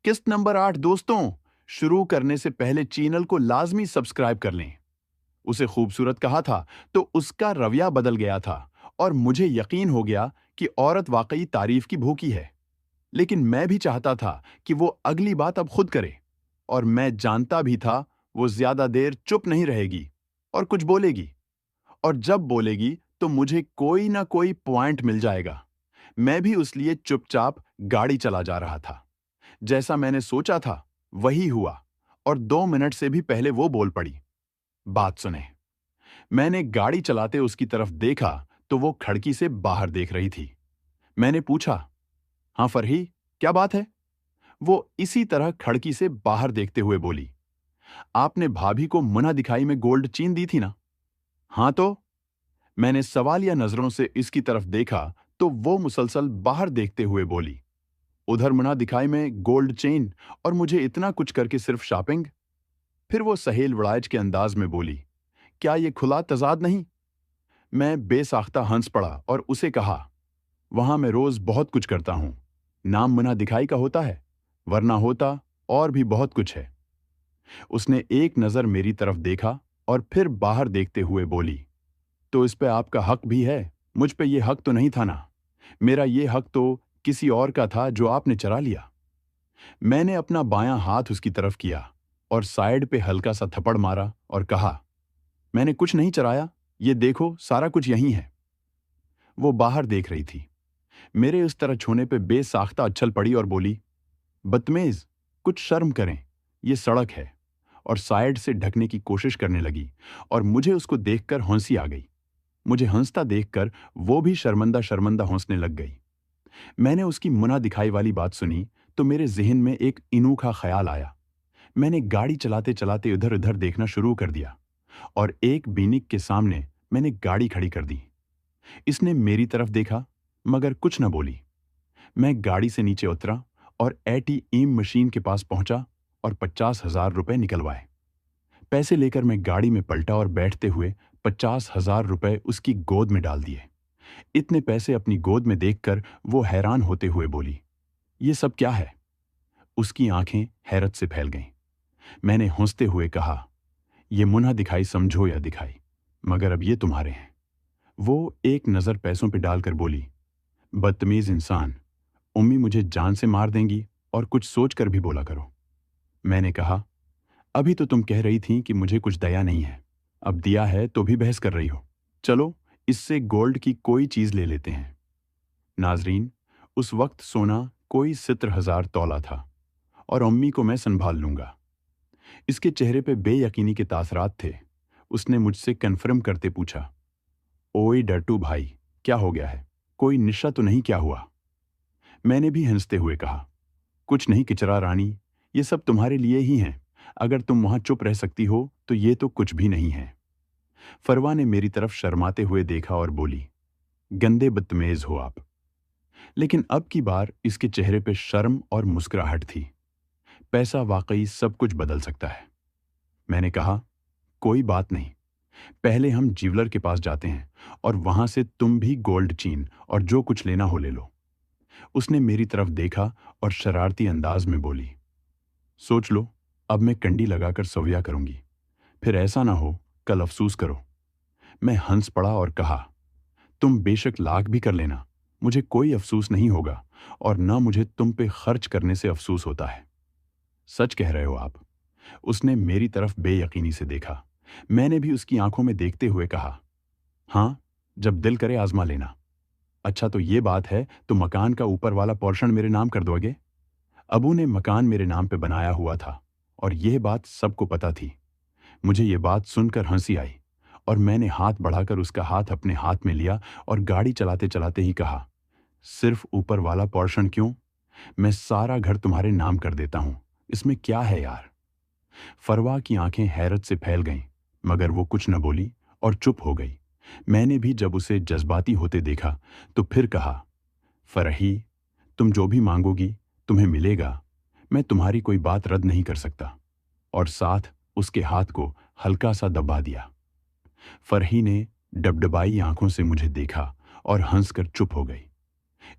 किस्त नंबर 8 दोस्तों, शुरू करने से पहले चैनल को लाजमी सब्सक्राइब कर लें। उसे खूबसूरत कहा था तो उसका रवैया बदल गया था और मुझे यकीन हो गया कि औरत वाकई तारीफ की भूखी है। लेकिन मैं भी चाहता था कि वो अगली बात अब खुद करे, और मैं जानता भी था वो ज्यादा देर चुप नहीं रहेगी और कुछ बोलेगी, और जब बोलेगी तो मुझे कोई ना कोई पॉइंट मिल जाएगा। मैं भी उस लिए चुपचाप गाड़ी चला जा रहा था। जैसा मैंने सोचा था वही हुआ, और 2 मिनट से भी पहले वो बोल पड़ी। बात सुने। मैंने गाड़ी चलाते उसकी तरफ देखा तो वो खिड़की से बाहर देख रही थी। मैंने पूछा, हाँ फरही, क्या बात है? वो इसी तरह खिड़की से बाहर देखते हुए बोली, आपने भाभी को मुन्ना दिखाई में गोल्ड चेन दी थी ना? हाँ तो? मैंने सवालिया नजरों से इसकी तरफ देखा तो वो मुसलसल बाहर देखते हुए बोली, उधर मुन्ना दिखाई में गोल्ड चेन और मुझे इतना कुछ करके सिर्फ शॉपिंग? फिर वो सहेल वड़ाइच के अंदाज में बोली, क्या ये खुला तजाद नहीं? मैं बेसाख्ता हंस पड़ा और उसे कहा, वहां मैं रोज बहुत कुछ करता हूं। नाम मुन्ना दिखाई का होता है, वरना होता और भी बहुत कुछ है। उसने एक नजर मेरी तरफ देखा और फिर बाहर देखते हुए बोली, तो इस पे आपका हक भी है, मुझ पे ये हक तो नहीं था ना। मेरा ये हक तो किसी और का था जो आपने चरा लिया। मैंने अपना बायां हाथ उसकी तरफ किया और साइड पे हल्का सा थप्पड़ मारा और कहा, मैंने कुछ नहीं चराया, ये देखो सारा कुछ यहीं है। वो बाहर देख रही थी। मेरे उस तरह छूने पे बेसाख्ता अच्छल पड़ी और बोली, बदतमीज, कुछ शर्म करें, ये सड़क है। और साइड से ढकने की कोशिश करने लगी और मुझे उसको देखकर हंसी आ गई। मुझे हंसता देखकर वो भी शर्मंदा शर्मंदा हंसने लग गई। मैंने उसकी मुना दिखाई वाली बात सुनी तो मेरे जहन में एक अनोखा ख्याल आया। मैंने गाड़ी चलाते चलाते इधर उधर देखना शुरू कर दिया और एक बीनिक के सामने मैंने गाड़ी खड़ी कर दी। इसने मेरी तरफ देखा मगर कुछ न बोली। मैं गाड़ी से नीचे उतरा और एटीएम मशीन के पास पहुंचा और 50,000 रुपए निकलवाए। पैसे लेकर मैं गाड़ी में पलटा और बैठते हुए 50,000 रुपए उसकी गोद में डाल दिए। इतने पैसे अपनी गोद में देखकर वो हैरान होते हुए बोली, ये सब क्या है? उसकी आंखें हैरत से फैल गईं। मैंने हंसते हुए कहा, ये मुन्ना दिखाई समझो या दिखाई, मगर अब ये तुम्हारे हैं। वो एक नजर पैसों पे डालकर बोली, बदतमीज इंसान, उम्मी मुझे जान से मार देंगी और कुछ सोच कर भी बोला करो। मैंने कहा, अभी तो तुम कह रही थी कि मुझे कुछ दया नहीं है, अब दिया है तो भी बहस कर रही हो। चलो इससे गोल्ड की कोई चीज ले लेते हैं। नाजरीन, उस वक्त सोना कोई 70,000 तौला था और अम्मी को मैं संभाल लूंगा। इसके चेहरे पे बेयकीनी के तासरात थे। उसने मुझसे कन्फर्म करते पूछा, ओए डट्टू भाई, क्या हो गया है? कोई निशा तो नहीं क्या हुआ? मैंने भी हंसते हुए कहा, कुछ नहीं किचरा रानी, ये सब तुम्हारे लिए ही हैं। अगर तुम वहां चुप रह सकती हो तो ये तो कुछ भी नहीं है। फरवा ने मेरी तरफ शर्माते हुए देखा और बोली, गंदे बदतमीज हो आप। लेकिन अब की बार इसके चेहरे पे शर्म और मुस्कुराहट थी। पैसा वाकई सब कुछ बदल सकता है। मैंने कहा, कोई बात नहीं, पहले हम ज्वेलर के पास जाते हैं और वहां से तुम भी गोल्ड चेन और जो कुछ लेना हो ले लो। उसने मेरी तरफ देखा और शरारती अंदाज में बोली, सोच लो, अब मैं कंडी लगाकर सविया करूंगी, फिर ऐसा ना हो कल अफसोस करो। मैं हंस पड़ा और कहा, तुम बेशक लाख भी कर लेना, मुझे कोई अफसोस नहीं होगा और न मुझे तुम पे खर्च करने से अफसोस होता है। सच कह रहे हो आप? उसने मेरी तरफ बेयकीनी से देखा। मैंने भी उसकी आंखों में देखते हुए कहा, हाँ, जब दिल करे आजमा लेना। अच्छा तो ये बात है तो मकान का ऊपर वाला पोर्शन मेरे नाम कर दोगे? अबू ने मकान मेरे नाम पे बनाया हुआ था और यह बात सबको पता थी। मुझे ये बात सुनकर हंसी आई और मैंने हाथ बढ़ाकर उसका हाथ अपने हाथ में लिया और गाड़ी चलाते चलाते ही कहा, सिर्फ ऊपर वाला पोर्शन क्यों? मैं सारा घर तुम्हारे नाम कर देता हूं, इसमें क्या है यार? फरवा की आंखें हैरत से फैल गईं, मगर वो कुछ न बोली और चुप हो गई। मैंने भी जब उसे जज्बाती होते देखा तो फिर कहा, फरही, तुम जो भी मांगोगी तुम्हें मिलेगा। मैं तुम्हारी कोई बात रद्द नहीं कर सकता। और साथ उसके हाथ को हल्का सा दबा दिया। फरही ने डबडबाई आंखों से मुझे देखा और हंसकर चुप हो गई।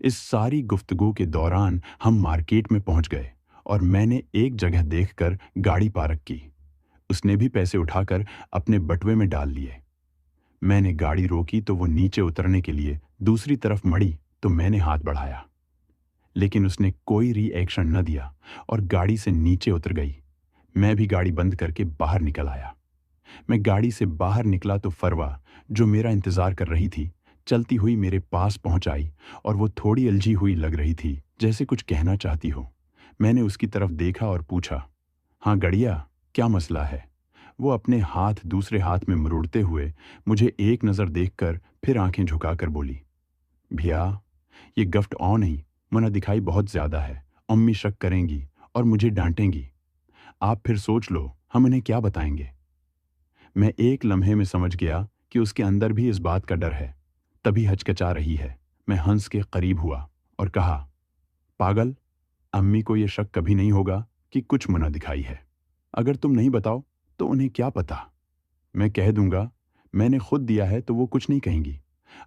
इस सारी गुफ्तगू के दौरान हम मार्केट में पहुंच गए और मैंने एक जगह देखकर गाड़ी पार्क की। उसने भी पैसे उठाकर अपने बटुए में डाल लिए। मैंने गाड़ी रोकी तो वो नीचे उतरने के लिए दूसरी तरफ मड़ी तो मैंने हाथ बढ़ाया, लेकिन उसने कोई रिएक्शन न दिया और गाड़ी से नीचे उतर गई। मैं भी गाड़ी बंद करके बाहर निकल आया। मैं गाड़ी से बाहर निकला तो फरवा, जो मेरा इंतजार कर रही थी, चलती हुई मेरे पास पहुंच आई और वो थोड़ी उलझी हुई लग रही थी, जैसे कुछ कहना चाहती हो। मैंने उसकी तरफ देखा और पूछा, हाँ गड़िया, क्या मसला है? वो अपने हाथ दूसरे हाथ में मरोड़ते हुए मुझे एक नज़र देखकर फिर आंखें झुकाकर बोली, भैया, ये गिफ्ट ऑन नहीं, मना दिखाई बहुत ज्यादा है। अम्मी शक करेंगी और मुझे डांटेंगी। आप फिर सोच लो हम उन्हें क्या बताएंगे। मैं एक लम्हे में समझ गया कि उसके अंदर भी इस बात का डर है, तभी हचकचा रही है। मैं हंस के करीब हुआ और कहा, पागल, अम्मी को ये शक कभी नहीं होगा कि कुछ मुना दिखाई है। अगर तुम नहीं बताओ तो उन्हें क्या पता? मैं कह दूंगा मैंने खुद दिया है तो वो कुछ नहीं कहेंगी।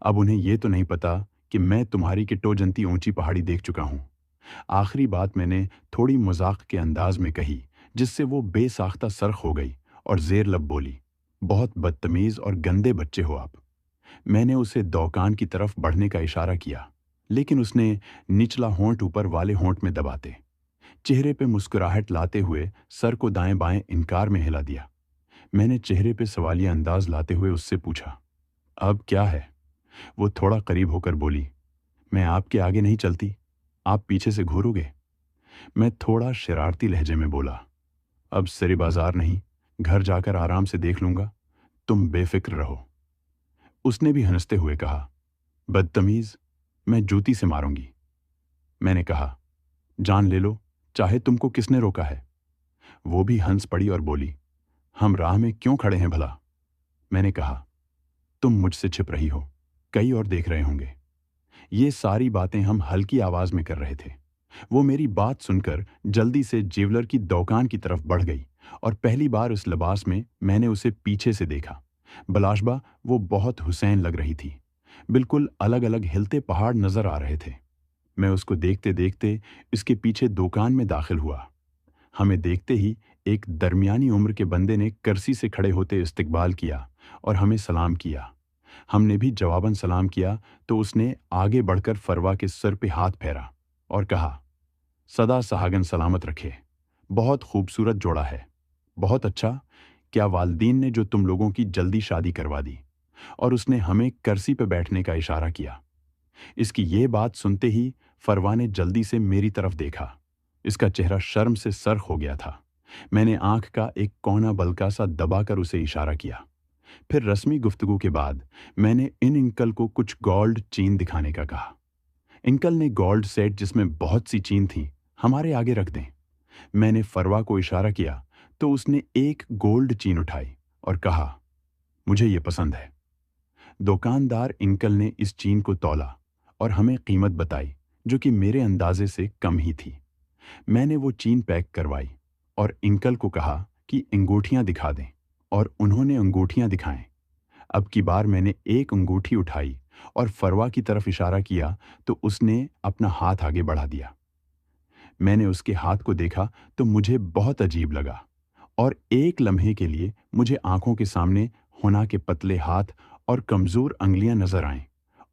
अब उन्हें ये तो नहीं पता कि मैं तुम्हारी किट्टो जनती ऊंची पहाड़ी देख चुका हूं। आखिरी बात मैंने थोड़ी मजाक के अंदाज में कही, जिससे वो बेसाख्ता सरख हो गई और जेर लब बोली, बहुत बदतमीज और गंदे बच्चे हो आप। मैंने उसे दौकान की तरफ बढ़ने का इशारा किया, लेकिन उसने निचला होंठ ऊपर वाले होंठ में दबाते, चेहरे पे मुस्कुराहट लाते हुए सर को दाएं बाएं इनकार में हिला दिया। मैंने चेहरे पे सवालिया अंदाज लाते हुए उससे पूछा, अब क्या है? वो थोड़ा करीब होकर बोली, मैं आपके आगे नहीं चलती, आप पीछे से घूरोगे। मैं थोड़ा शरारती लहजे में बोला, अब सिरे बाजार नहीं, घर जाकर आराम से देख लूंगा, तुम बेफिक्र रहो। उसने भी हंसते हुए कहा, बदतमीज, मैं जूती से मारूंगी। मैंने कहा, जान ले लो, चाहे तुमको किसने रोका है। वो भी हंस पड़ी और बोली, हम राह में क्यों खड़े हैं भला? मैंने कहा, तुम मुझसे छिप रही हो, कई और देख रहे होंगे। ये सारी बातें हम हल्की आवाज में कर रहे थे। वो मेरी बात सुनकर जल्दी से जेवलर की दुकान की तरफ बढ़ गई और पहली बार उस लिबास में मैंने उसे पीछे से देखा। बलाशबा वो बहुत हुसैन लग रही थी। बिल्कुल अलग अलग हिलते पहाड़ नजर आ रहे थे। मैं उसको देखते देखते इसके पीछे दुकान में दाखिल हुआ। हमें देखते ही एक दरमियानी उम्र के बंदे ने कुर्सी से खड़े होते इस्तकबाल किया और हमें सलाम किया। हमने भी जवाबन सलाम किया तो उसने आगे बढ़कर फरवा के सिर पे हाथ फेरा और कहा, सदा सहागन सलामत रखे, बहुत खूबसूरत जोड़ा है, बहुत अच्छा। क्या वालदीन ने जो तुम लोगों की जल्दी शादी करवा दी? और उसने हमें कुर्सी पे बैठने का इशारा किया। इसकी ये बात सुनते ही फरवा ने जल्दी से मेरी तरफ देखा। इसका चेहरा शर्म से सरख हो गया था। मैंने आंख का एक कोना बलका सा दबाकर उसे इशारा किया। फिर रस्मी गुफ्तगू के बाद मैंने इन अंकल को कुछ गोल्ड चीन दिखाने का कहा। अंकल ने गोल्ड सेट जिसमें बहुत सी चीन थी हमारे आगे रख दें। मैंने फरवा को इशारा किया तो उसने एक गोल्ड चीन उठाई और कहा, मुझे ये पसंद है। दुकानदार अंकल ने इस चीन को तौला और हमें कीमत बताई, जो कि मेरे अंदाजे से कम ही थी। मैंने वो चीन पैक करवाई और अंकल को कहा कि अंगूठियां दिखा दें, और उन्होंने अंगूठियां दिखाएं। अब की बार मैंने एक अंगूठी उठाई और फरवा की तरफ इशारा किया तो उसने अपना हाथ आगे बढ़ा दिया। मैंने उसके हाथ को देखा तो मुझे बहुत अजीब लगा और एक लम्हे के लिए मुझे आंखों के सामने हुना के पतले हाथ और कमजोर अंगलियां नजर आईं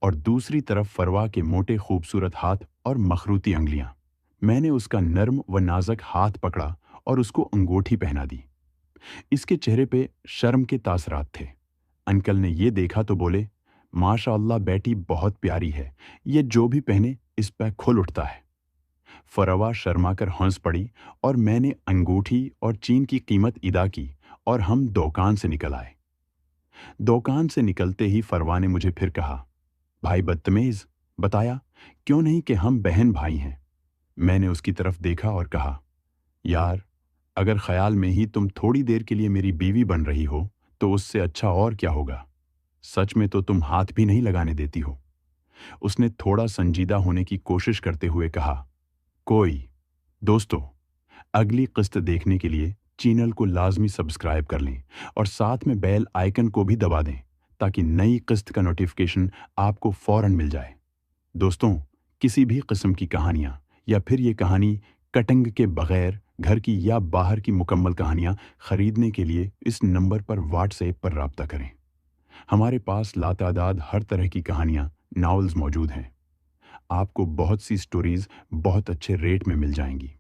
और दूसरी तरफ फरवा के मोटे खूबसूरत हाथ और मखरूती अंगलियां। मैंने उसका नर्म व नाजुक हाथ पकड़ा और उसको अंगूठी पहना दी। इसके चेहरे पे शर्म के तासरात थे। अंकल ने ये देखा तो बोले, माशाअल्लाह बेटी बहुत प्यारी है, ये जो भी पहने इस पर खुल उठता है। फरवा शर्माकर हंस पड़ी और मैंने अंगूठी और चीन की कीमत अदा की और हम दुकान से निकल आए। दुकान से निकलते ही फरवा ने मुझे फिर कहा, भाई बदतमीज, बताया क्यों नहीं कि हम बहन भाई हैं। मैंने उसकी तरफ देखा और कहा, यार, अगर ख्याल में ही तुम थोड़ी देर के लिए मेरी बीवी बन रही हो तो उससे अच्छा और क्या होगा। सच में तो तुम हाथ भी नहीं लगाने देती हो। उसने थोड़ा संजीदा होने की कोशिश करते हुए कहा, कोई दोस्तों, अगली किस्त देखने के लिए चैनल को लाजमी सब्सक्राइब कर लें और साथ में बेल आइकन को भी दबा दें ताकि नई किस्त का नोटिफिकेशन आपको फौरन मिल जाए। दोस्तों, किसी भी किस्म की कहानियां या फिर ये कहानी कटिंग के बगैर घर की या बाहर की मुकम्मल कहानियाँ खरीदने के लिए इस नंबर पर व्हाट्सएप पर राब्ता करें। हमारे पास लातादाद हर तरह की कहानियाँ, नॉवेल्स मौजूद हैं। आपको बहुत सी स्टोरीज बहुत अच्छे रेट में मिल जाएंगी।